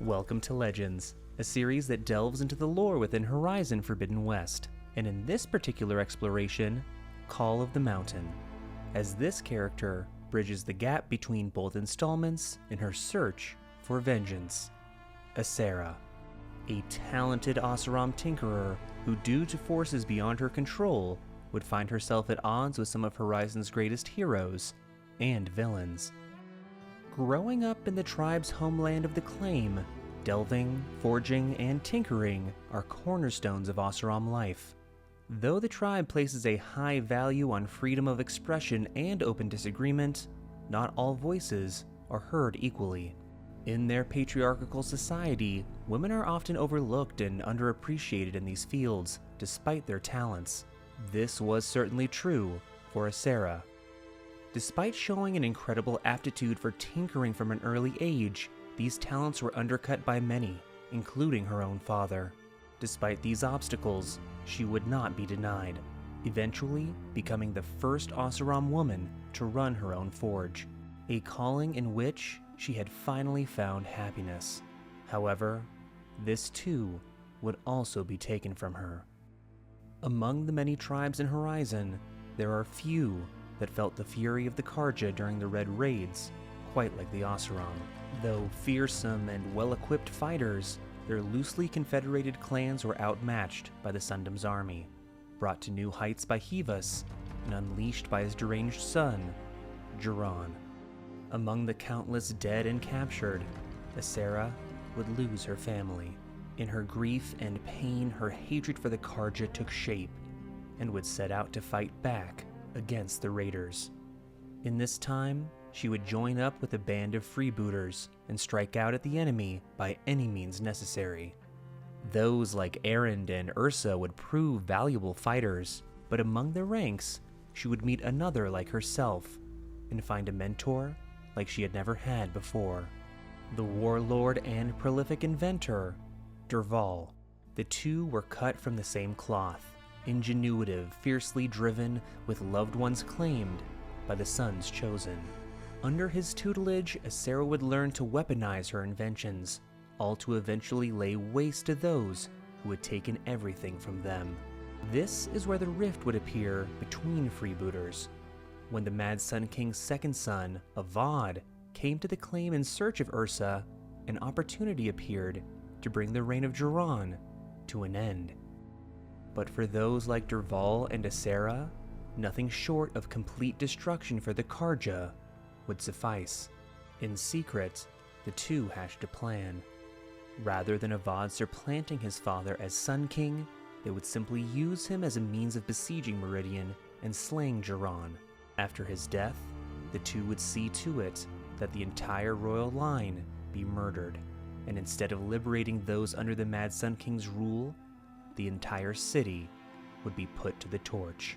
Welcome to Legends, a series that delves into the lore within Horizon Forbidden West, and in this particular exploration, Call of the Mountain, as this character bridges the gap between both installments in her search for vengeance. Asera, a talented Oseram tinkerer who, due to forces beyond her control, would find herself at odds with some of Horizon's greatest heroes and villains. Growing up in the tribe's homeland of the Claim, delving, forging, and tinkering are cornerstones of Oseram life. Though the tribe places a high value on freedom of expression and open disagreement, not all voices are heard equally. In their patriarchal society, women are often overlooked and underappreciated in these fields, despite their talents. This was certainly true for Asera. Despite showing an incredible aptitude for tinkering from an early age, these talents were undercut by many, including her own father. Despite these obstacles, she would not be denied, eventually becoming the first Oseram woman to run her own forge, a calling in which she had finally found happiness. However, this too would also be taken from her. Among the many tribes in Horizon, there are few that felt the fury of the Karja during the Red Raids, quite like the Oseram. Though fearsome and well-equipped fighters, their loosely confederated clans were outmatched by the Sundom's army, brought to new heights by Hivas, and unleashed by his deranged son, Juran. Among the countless dead and captured, Asera would lose her family. In her grief and pain, her hatred for the Karja took shape, and would set out to fight back against the raiders. In this time, she would join up with a band of freebooters and strike out at the enemy by any means necessary. Those like Erend and Ursa would prove valuable fighters, but among their ranks, she would meet another like herself and find a mentor like she had never had before. The warlord and prolific inventor, Dervahl. The two were cut from the same cloth. Ingenuitive, fiercely driven, with loved ones claimed by the sons chosen. Under his tutelage, Asera would learn to weaponize her inventions, all to eventually lay waste to those who had taken everything from them. This is where the rift would appear between freebooters. When the Mad Sun King's second son, Avad, came to the Claim in search of Ursa, an opportunity appeared to bring the reign of Juran to an end. But for those like Dervahl and Asera, nothing short of complete destruction for the Karja would suffice. In secret, the two hatched a plan. Rather than Avad supplanting his father as Sun King, they would simply use him as a means of besieging Meridian and slaying Juran. After his death, the two would see to it that the entire royal line be murdered, and instead of liberating those under the Mad Sun King's rule, the entire city would be put to the torch.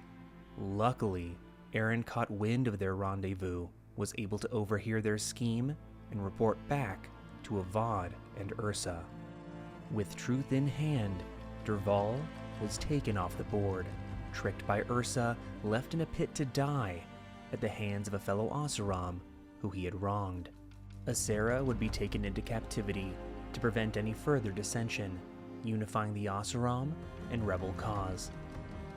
Luckily, Erend caught wind of their rendezvous, was able to overhear their scheme, and report back to Avad and Ursa. With truth in hand, Dervahl was taken off the board, tricked by Ursa, left in a pit to die at the hands of a fellow Oseram who he had wronged. Asera would be taken into captivity to prevent any further dissension, unifying the Oseram and rebel cause.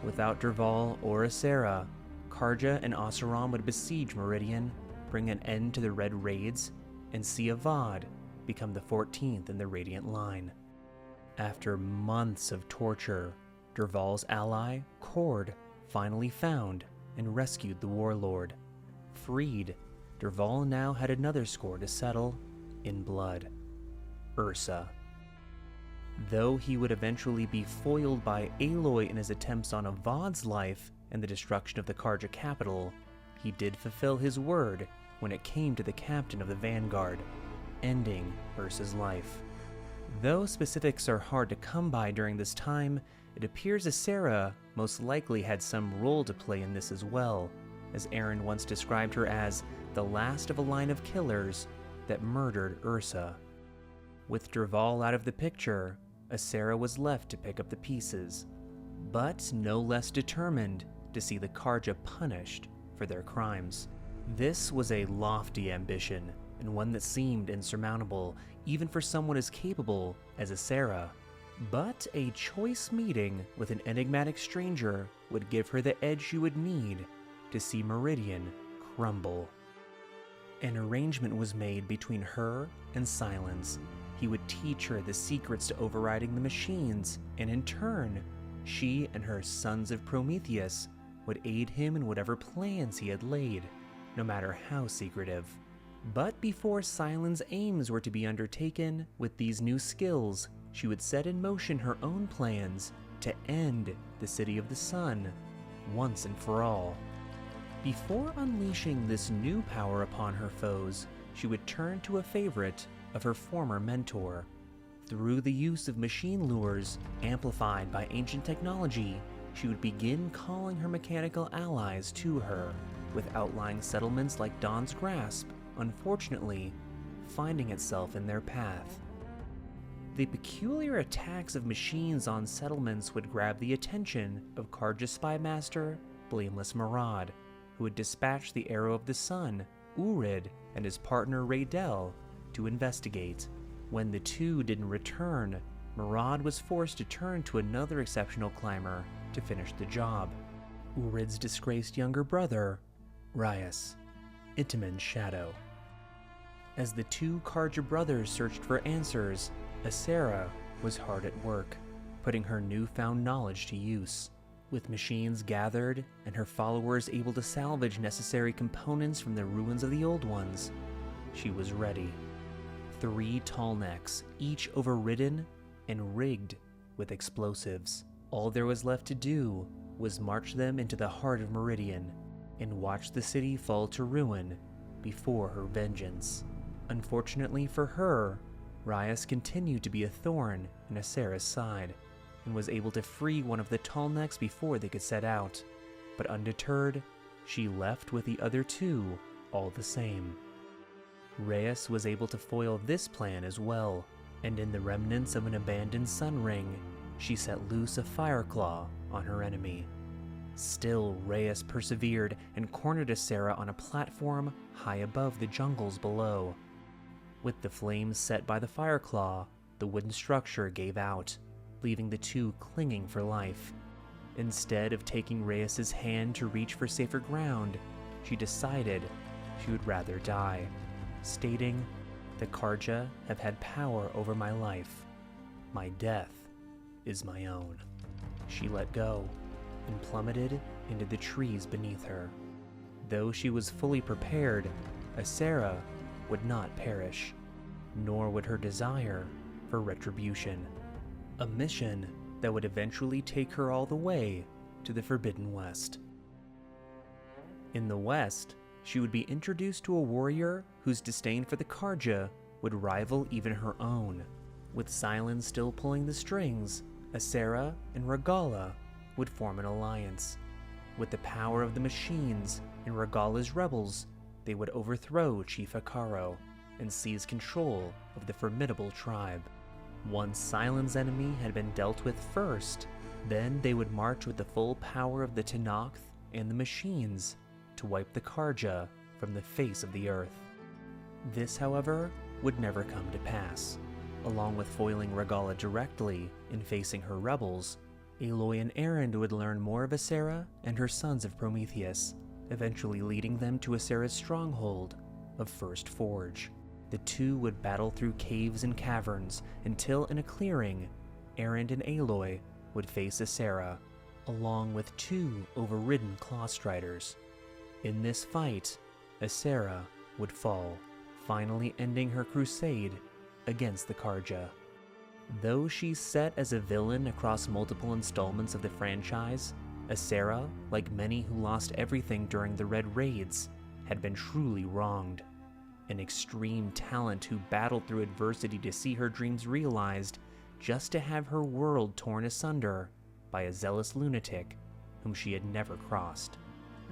Without Dervahl or Asera, Karja and Oseram would besiege Meridian, bring an end to the Red Raids, and see Avad become the 14th in the Radiant Line. After months of torture, Dervahl's ally, Kord, finally found and rescued the warlord. Freed, Dervahl now had another score to settle in blood: Ursa. Though he would eventually be foiled by Aloy in his attempts on Avad's life and the destruction of the Karja capital, he did fulfill his word when it came to the captain of the Vanguard, ending Ursa's life. Though specifics are hard to come by during this time, it appears Asera most likely had some role to play in this as well, as Erend once described her as the last of a line of killers that murdered Ursa. With Dervahl out of the picture, Asera was left to pick up the pieces, but no less determined to see the Karja punished for their crimes. This was a lofty ambition, and one that seemed insurmountable, even for someone as capable as Asera. But a choice meeting with an enigmatic stranger would give her the edge she would need to see Meridian crumble. An arrangement was made between her and Silence. He would teach her the secrets to overriding the machines, and in turn, she and her sons of Prometheus would aid him in whatever plans he had laid, no matter how secretive. But before Silence's aims were to be undertaken with these new skills, she would set in motion her own plans to end the City of the Sun once and for all. Before unleashing this new power upon her foes, she would turn to a favorite of her former mentor. Through the use of machine lures, amplified by ancient technology, she would begin calling her mechanical allies to her, with outlying settlements like Dawn's Grasp, unfortunately, finding itself in their path. The peculiar attacks of machines on settlements would grab the attention of Karja spy master Blameless Marad, who would dispatch the Arrow of the Sun, Urid, and his partner Raydel to investigate. When the two didn't return, Marad was forced to turn to another exceptional climber to finish the job, Urid's disgraced younger brother, Rias, Itaman's shadow. As the two Karja brothers searched for answers, Asera was hard at work, putting her newfound knowledge to use. With machines gathered and her followers able to salvage necessary components from the ruins of the old ones, she was ready. 3 tall necks, each overridden and rigged with explosives. All there was left to do was march them into the heart of Meridian and watch the city fall to ruin before her vengeance. Unfortunately for her, Rias continued to be a thorn in Asera's side, and was able to free one of the tall necks before they could set out. But undeterred, she left with the other 2 all the same. Reyes was able to foil this plan as well, and in the remnants of an abandoned sun ring, she set loose a fireclaw on her enemy. Still, Reyes persevered and cornered Asera on a platform high above the jungles below. With the flames set by the fireclaw, the wooden structure gave out, leaving the 2 clinging for life. Instead of taking Reyes's hand to reach for safer ground, she decided she would rather die, stating, "The Karja have had power over my life. My death is my own." She let go and plummeted into the trees beneath her. Though she was fully prepared, Asera would not perish, nor would her desire for retribution. A mission that would eventually take her all the way to the Forbidden West. In the West, she would be introduced to a warrior whose disdain for the Karja would rival even her own. With Silence still pulling the strings, Asera and Regala would form an alliance. With the power of the machines and Regala's rebels, they would overthrow Chief Akaro and seize control of the formidable tribe. Once Silence's enemy had been dealt with first, then they would march with the full power of the Tenakth and the machines to wipe the Karja from the face of the earth. This, however, would never come to pass. Along with foiling Regala directly and facing her rebels, Aloy and Erend would learn more of Asera and her sons of Prometheus, eventually leading them to Asera's stronghold of First Forge. The 2 would battle through caves and caverns until, in a clearing, Erend and Aloy would face Asera, along with 2 overridden Claw Striders. In this fight, Asera would fall, finally ending her crusade against the Karja. Though she's set as a villain across multiple installments of the franchise, Asera, like many who lost everything during the Red Raids, had been truly wronged. An extreme talent who battled through adversity to see her dreams realized, just to have her world torn asunder by a zealous lunatic whom she had never crossed.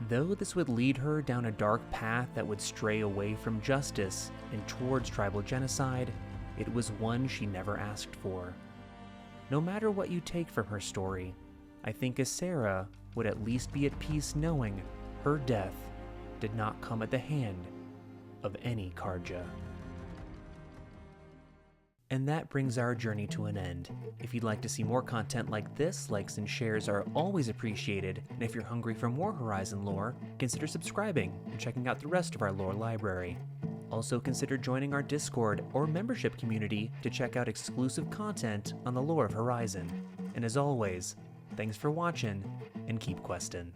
Though this would lead her down a dark path that would stray away from justice and towards tribal genocide, it was one she never asked for. No matter what you take from her story, I think Asera would at least be at peace knowing her death did not come at the hand of any Karja. And that brings our journey to an end. If you'd like to see more content like this, likes and shares are always appreciated, and if you're hungry for more Horizon lore, consider subscribing and checking out the rest of our lore library. Also consider joining our Discord or membership community to check out exclusive content on the lore of Horizon. And as always, thanks for watching, and keep questing.